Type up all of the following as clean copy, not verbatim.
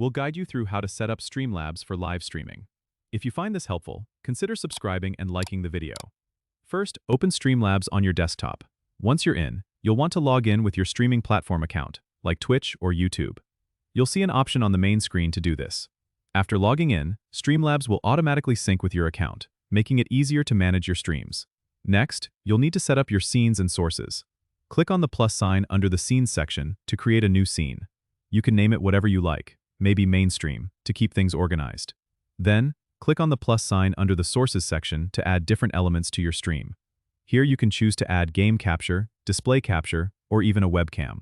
we'll guide you through how to set up Streamlabs for live streaming. If you find this helpful, consider subscribing and liking the video. First, open Streamlabs on your desktop. Once you're in, you'll want to log in with your streaming platform account, like Twitch or YouTube. You'll see an option on the main screen to do this. After logging in, Streamlabs will automatically sync with your account, making it easier to manage your streams. Next, you'll need to set up your scenes and sources. Click on the plus sign under the Scenes section to create a new scene. You can name it whatever you like, maybe Mainstream, to keep things organized. Then, click on the plus sign under the Sources section to add different elements to your stream. Here you can choose to add game capture, display capture, or even a webcam.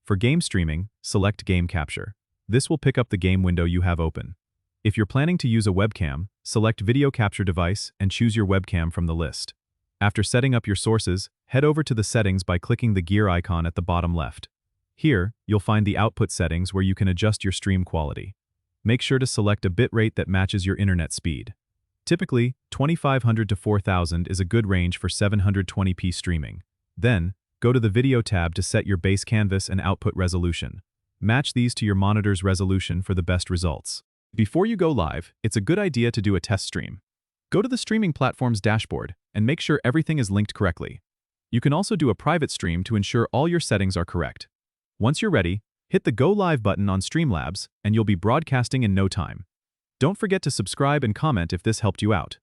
For game streaming, select Game Capture. This will pick up the game window you have open. If you're planning to use a webcam, select Video Capture Device and choose your webcam from the list. After setting up your sources, head over to the settings by clicking the gear icon at the bottom left. Here, you'll find the output settings where you can adjust your stream quality. Make sure to select a bitrate that matches your internet speed. Typically, 2500 to 4000 is a good range for 720p streaming. Then, go to the Video tab to set your base canvas and output resolution. Match these to your monitor's resolution for the best results. Before you go live, it's a good idea to do a test stream. Go to the streaming platform's dashboard and make sure everything is linked correctly. You can also do a private stream to ensure all your settings are correct. Once you're ready, hit the Go Live button on Streamlabs and you'll be broadcasting in no time. Don't forget to subscribe and comment if this helped you out.